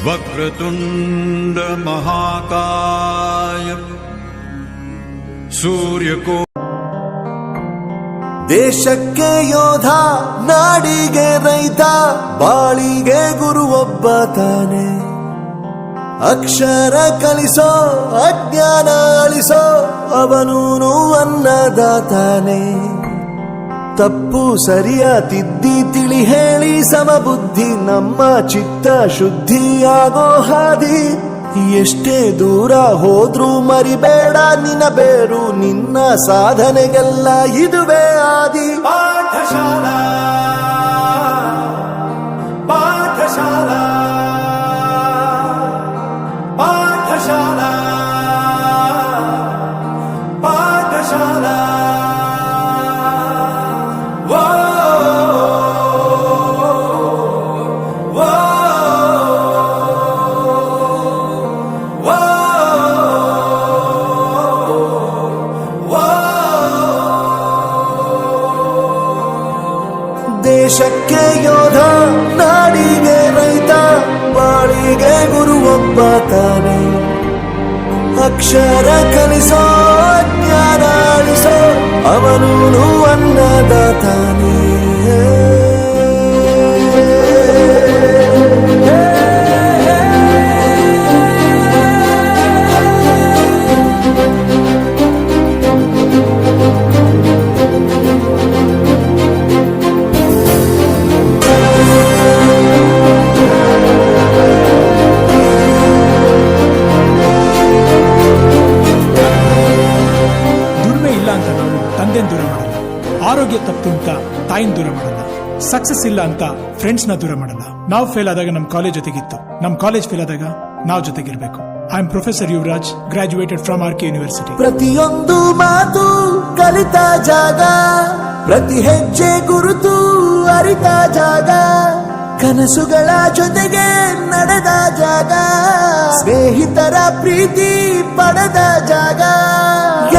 वक्रतुंड महाकाय सूर्यको ದೇಶಕ್ಕೆ ಯೋಧ ನಾಡಿಗೆ ರೈತ ಬಾಳಿಗೆ ಗುರು ಒಬ್ಬ ತಾನೆ ಅಕ್ಷರ ಕಲಿಸೋ ಅಜ್ಞಾನ ಅಳಿಸೋ ಅವನೂನು ಅನ್ನದಾತಾನೆ ತಪ್ಪು ಸರಿಯ ತಿದ್ದಿ ತಿಳಿ ಹೇಳಿ ಸಮಬುದ್ಧಿ ನಮ್ಮ ಚಿತ್ತ ಶುದ್ಧಿಯಾಗೋ ಹಾದಿ ಎಷ್ಟೇ ದೂರ ಹೋದ್ರೂ ಮರಿಬೇಡ ನಿನ್ನ ಬೇರು ನಿನ್ನ ಸಾಧನೆಗೆಲ್ಲ ಇದುವೇ ಆದಿ ಪಾಠಶಾಲಾ ಪಾಠಶಾಲಾ ಪಾಠಶಾಲಾ ಪಾಠಶಾಲಾ ದೇಶಕ್ಕೆ ಯೋಧ ನಾಡಿಗೆ ರೈತ ಬಾಳಿಗೆ ಗುರು ಒಬ್ಬ ತಾನೆ ಅಕ್ಷರ ಕಲಿಸೋ ಜ್ಞಾನ ಅಳಿಸೋ ಅವನೂನು ಅನ್ನದಾತಾನೆ ದೂರ ಮಾಡಲ್ಲ, ಆರೋಗ್ಯ ತಪ್ಪು ಅಂತ ತಾಯಿನ ದೂರ ಮಾಡಲ್ಲ, ಸಕ್ಸಸ್ ಇಲ್ಲ ಅಂತ ಫ್ರೆಂಡ್ಸ್ ನ ದೂರ ಮಾಡಲ್ಲ. ನಾವು ಫೇಲ್ ಆದಾಗ ನಮ್ ಕಾಲೇಜ್ ಜೊತೆಗಿತ್ತು, ನಮ್ ಕಾಲೇಜ್ ಫೇಲ್ ಆದಾಗ ನಾವು ಜೊತೆಗಿರ್ಬೇಕು. I am professor Yuvaraj, graduated from R K university. ಪ್ರತಿಯೊಂದು ಮಾತು ಕಲಿತ ಜಾಗ, ಪ್ರತಿ ಹೆಜ್ಜೆ ಗುರುತು ಅರಿತ ಜಾಗ, ಕನಸುಗಳ ಜೊತೆಗೆ ನಡೆದ ಜಾಗ, ಸ್ನೇಹಿತರ ಪ್ರೀತಿ ಪಡೆದ ಜಾಗ.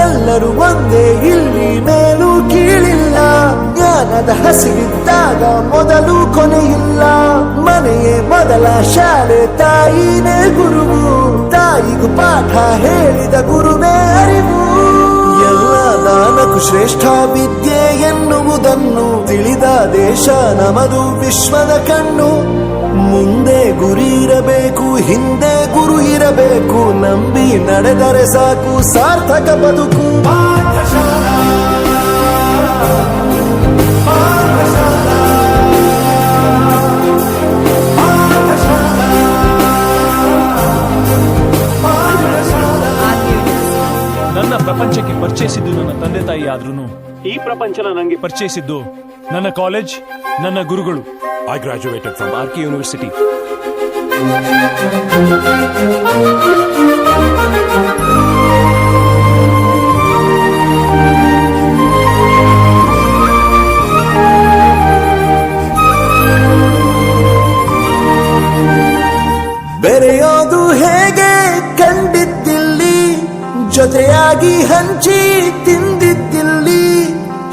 ಎಲ್ಲರೂ ಒಂದೇ ಇಲ್ಲಿ ಮೇಲೂ ಕೀಳಿಲ್ಲ, ಜ್ಞಾನದ ಹಸಿವಿದ್ದಾಗ ಮೊದಲು ಕೊನೆಯಿಲ್ಲ. ಮನೆಯೇ ಮೊದಲ ಶಾಲೆ, ತಾಯಿನೇ ಗುರುವು, ತಾಯಿಗೂ ಪಾಠ ಹೇಳಿದ ಗುರುವೇ ಅರಿವು. ಎಲ್ಲ ದಾನಕ್ಕೂ ಶ್ರೇಷ್ಠ ವಿದ್ಯೆ ಎನ್ನುವುದನ್ನು ತಿಳಿದ ದೇಶ ನಮದು ವಿಶ್ವದ ಕಣ್ಣು. ಮುಂದೆ ಗುರಿ ಇರಬೇಕು, ಹಿಂದೆ ಗುರು ಇರಬೇಕು, ನಂಬಿ ನಡೆದರೆ ಸಾಕು ಸಾರ್ಥಕ ಬದುಕು. ಪಾಠಶಾಲಾ ಪಾಠಶಾಲಾ ನನ್ನ ಪ್ರಪಂಚಕ್ಕೆ ಪರಿಚಯಿಸಿದ್ದು ನನ್ನ ತಂದೆ ತಾಯಿ ಆದ್ರೂ ಈ ಪ್ರಪಂಚನ ನನಗೆ ಪರಿಚಯಿಸಿದ್ದು ನನ್ನ ಕಾಲೇಜ್, ನನ್ನ ಗುರುಗಳು. I graduated from RK University. ಬೆರೆಯೋದು ಹೇಗೆ ಕಂಡಿದ್ದಿಲ್ಲಿ, ಜೊತೆಯಾಗಿ ಹಂಚಿ ತಿಂದಿದ್ದಿಲ್ಲಿ,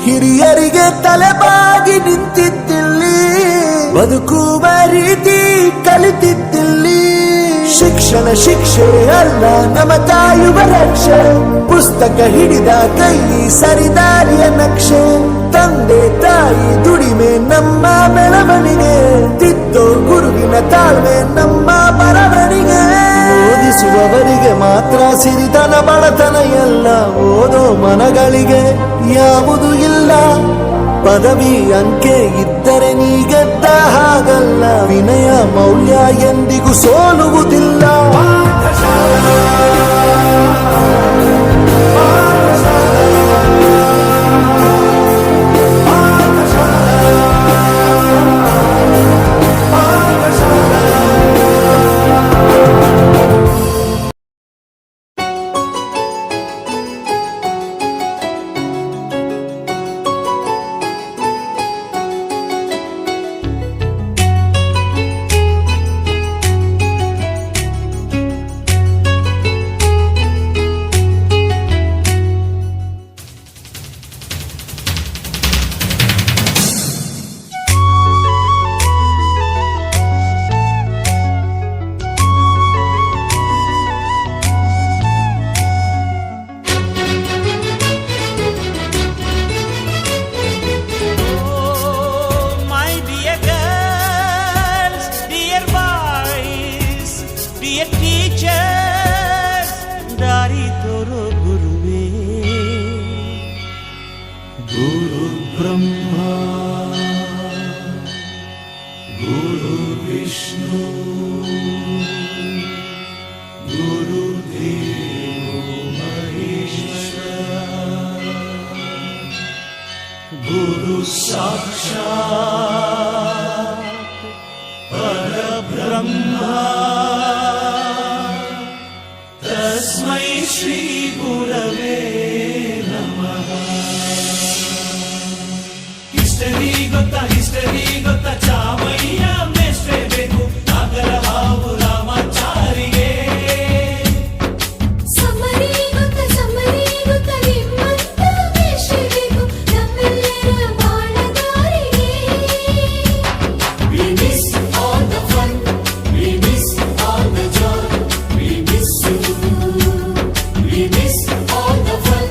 ಹಿರಿಯರಿಗೆ ತಲೆಬಾಗಿ ನಿಂತಿದ್ದಿಲ್ಲಿ, ಬದುಕುವ ರೀತಿ ಕಲಿತಿದ್ದಿಲ್ಲಿ. ಶಿಕ್ಷಣ ಶಿಕ್ಷೆ ಅಲ್ಲ ನಮ ಕಾಯುವ ರಕ್ಷೆ, ಪುಸ್ತಕ ಹಿಡಿದ ಕೈ ಸರಿದಾರಿಯ ನಕ್ಷೆ. ತಂದೆ ತಾಯಿ ದುಡಿಮೆ ನಮ್ಮ ಬೆಳವಣಿಗೆ, ತಿದ್ದೋ ಗುರುವಿನ ತಾಳ್ಮೆ ನಮ್ಮ ಬರವಣಿಗೆ. ಓದಿಸುವವರಿಗೆ ಮಾತ್ರ ಸಿರಿತನ ಬಡತನ ಎಲ್ಲ, ಓದೋ ಮನಗಳಿಗೆ ಯಾವುದು ಇಲ್ಲ. ಪದವಿ ಅಂಕೆ ಇದ್ದರೆ ನೀ ಗೆದ್ದ ಹಾಗಲ್ಲ, ವಿನಯ ಮೌಲ್ಯ ಎಂದಿಗೂ ಸೋಲುವುದಿಲ್ಲ. गुरु साक्षात् परब्रह्मा तस्मै श्री गुरवे नमः। हिस्टरी ಗೊತ್ತಾ ಚಾಮಯ್ಯ ಮೇಷ್ಟ್ರೆ ಬೇಕು ನಾಗರ ಹಾವು ರಾಮಾಚಾರಿಗೆ ಸಮರಿ ಗೊತ್ತ ನಿಮ್ಮಂತ ಮೇಷ್ಟ್ರೆ ಬೇಕು ನಮ್ಮೆಲ್ಲರ ಬಾಳಗಾರಿಗೆ. We miss all the fun, we miss all the joy, we miss you. We miss all the fun,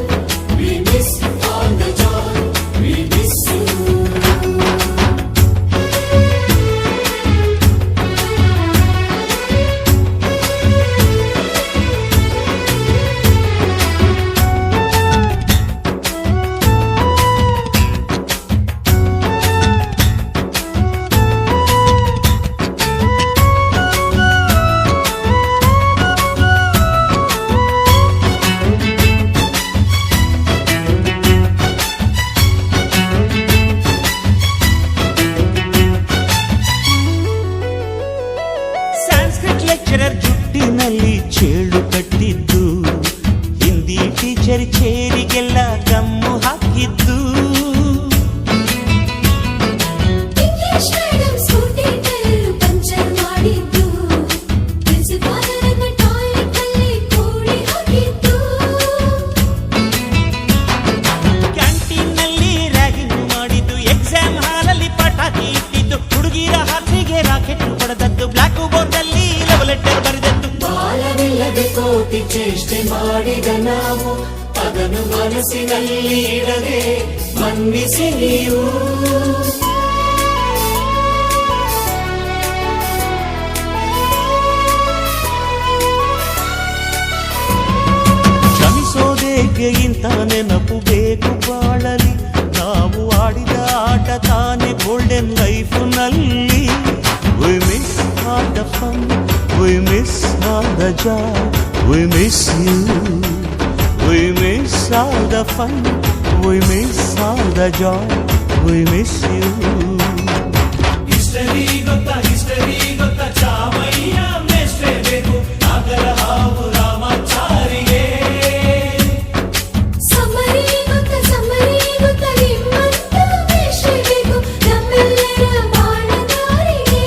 we miss all the joy, we miss you. Sanskrit lecturer ಜುಟ್ಟಿನಲ್ಲಿ ಚೇಳು ಕಟ್ಟಿದ್ದು, ಹಿಂದಿ ಟೀಚರ್ ಚೇರಿಗೆಲ್ಲ ಗಮ್ಮು ಹಾಕಿದ್ದು, English madam Scooty tyre puncture ಮಾಡಿದ್ದು, ಪ್ರಿನ್ಸಿಪಾಲರನ್ನ toilet ಅಲ್ಲಿ ಕೋಳಿ ಹಾಕಿದ್ದು, ಕ್ಯಾಂಟೀನ್ನಲ್ಲಿ ರ್ಯಾಗಿಂಗ್ ಮಾಡಿದ್ದು, ಎಕ್ಸಾಮ್ ಹಾಲಲ್ಲಿ ಪಟಾಕಿ ಇಟ್ಟಿದ್ದು, ಹುಡುಗಿರ ಹಾಸಿಗೆ ರಾಕೆಟ್ ಹೊಡೆದದ್ದು, ಬ್ಲಾಕ್ ಬೋರ್ಡ್ ಅಲ್ಲಿ ಲವ್ ಲೆಟರ್ ಬರೆದದ್ದು. ಬಾಲವಿಲ್ಲದೆ ಕೋಟಿ ಚೇಷ್ಟೆ ಮಾಡಿದ ನಾವು ಅದನ್ನು ಮನಸ್ಸಿನಲ್ಲಿ ಇಡದೆ ಮನ್ನಿಸಿ ನೀವು. ಕ್ಷಮಿಸೋದೇಕೆ ಇಂಥ ನೆನಪು ಬೇಕು ಬಾಳಲಿ, ನಾವು ಆಡಿದ ಆಟ ತಾನೆ ಗೋಲ್ಡನ್ ಲೈಫ್ ನಲ್ಲಿ. We miss all the fun, we miss all the joy, we miss you. We miss all the fun, we miss all the joy, we miss you. History ಗೊತ್ತಾ ಚಾಮಯ್ಯ ಮೇಷ್ಟ್ರೆ ಬೇಕು ನಾಗರ ಹಾವು ರಾಮಾಚಾರಿಗೆ ಸಮರಿ ಗೊತ್ತ ನಿಮ್ಮಂತ ಮೇಷ್ಟ್ರೆ ಬೇಕು ನಮ್ಮೆಲ್ಲರ ಬಾಳಗಾರಿಗೆ.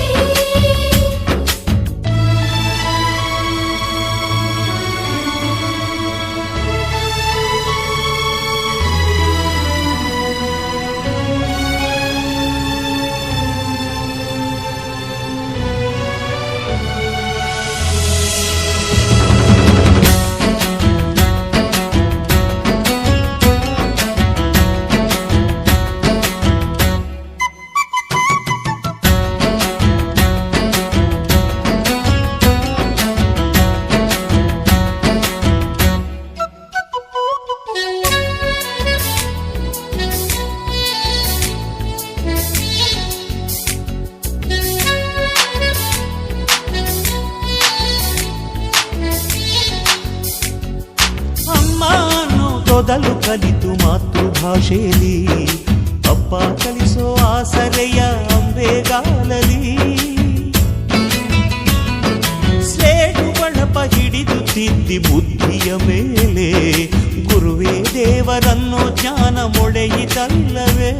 ಅಮ್ಮ ಅನ್ನೋದೊದಲು ಕಲಿತು ಮಾತೃಭಾಷೆಯಲ್ಲಿ, ಅಪ್ಪ ಕಲಿಸೋ ಆಸರೆಯ ಅಂಬೆಗಾಲಲಿ, ಸ್ಲೇಟು ಬಳಪ ಹಿಡಿದು ತಿದ್ದಿ ಬುದ್ಧಿಯ ಮೇಲೆ, ಗುರುವೇ ದೇವರನ್ನೋ ಜ್ಞಾನ ಮೊಳೆಯಿತಲ್ಲವೇ.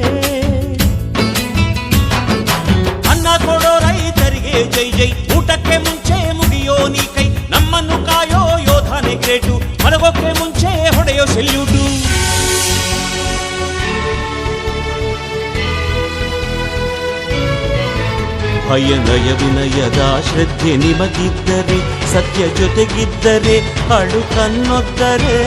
ಅನ್ನ ಕೊಡೋ ರೈತರಿಗೆ ಜೈ ಜೈ, ಊಟಕ್ಕೆ ಮುಂಚೆ ಮುಗಿಯೋ ನೀ ಕೈ, ನಮ್ಮನ್ನು ಕಾಯೋ ಯೋಧನೆ ಗ್ರೇಟು, ಮಲಗೋಕ್ಕೆ ಮುಂಚೆ ಹೊಡೆಯೋ ಸೆಲ್ಯೂಟು. ಭಯ ನಯ ವಿನಯದ ಶ್ರದ್ಧೆ ನಿಮಗಿದ್ದರೆ, ಸತ್ಯ ಜೊತೆಗಿದ್ದರೆ, ಅಳು ಕನ್ನೊದ್ದರೆ,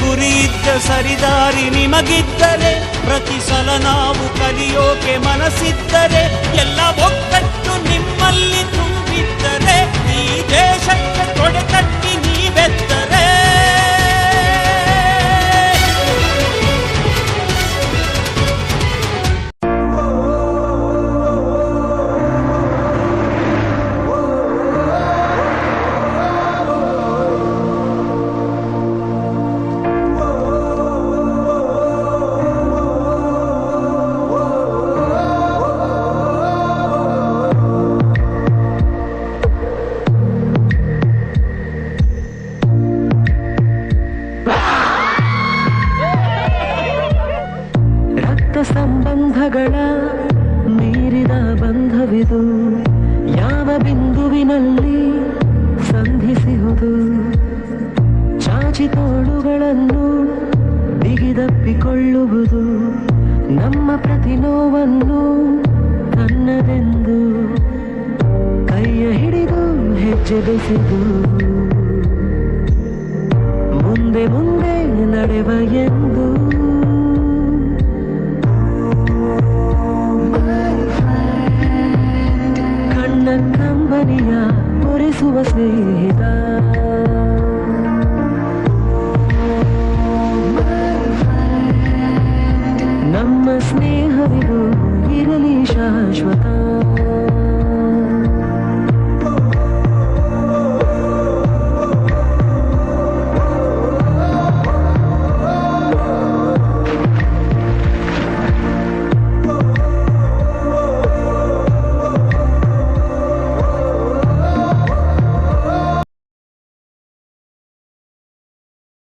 ಗುರಿ ಇದ್ದ ಸರಿದಾರಿ ನಿಮಗಿದ್ದರೆ, ಪ್ರತಿ ಸಲ ನಾವು ಕಲಿಯೋಕೆ ಮನಸ್ಸಿದ್ದರೆ, ಎಲ್ಲ ಒಗ್ಗಟ್ಟು ನಿಮ್ಮಲ್ಲಿ ತುಂಬಿದ್ದರೆ, ಈ ದೇಶಕ್ಕೆ ತೊಡೆತಟ್ಟಿ ನೀವೆತ್ತರೆ. ಗೆಲುವಿದು ಯಾವ ಬಿಂದುವಿನಲ್ಲಿ ಸಂಧಿಸುವುದು ಚಾಚಿ ತೋಳುಗಳನ್ನು ಬಿಗಿದಪ್ಪಿಕೊಳ್ಳುವುದು ನಮ್ಮ ಪ್ರತಿ ನೋವನ್ನು ತನ್ನದೆಂದು ಕೈಯ ಹಿಡಿದು ಹೆಜ್ಜೆ ಬೆಸೆದು ಮುಂದೆ ಮುಂದೆ ನಡೆವ ಎಂದು ಕಣ್ಣ ಕಂಬನಿಯ ಒರೆಸುವ ಸ್ನೇಹಿತ ನಮ್ಮ ಸ್ನೇಹವಿದು ಇರಲಿ ಶಾಶ್ವತ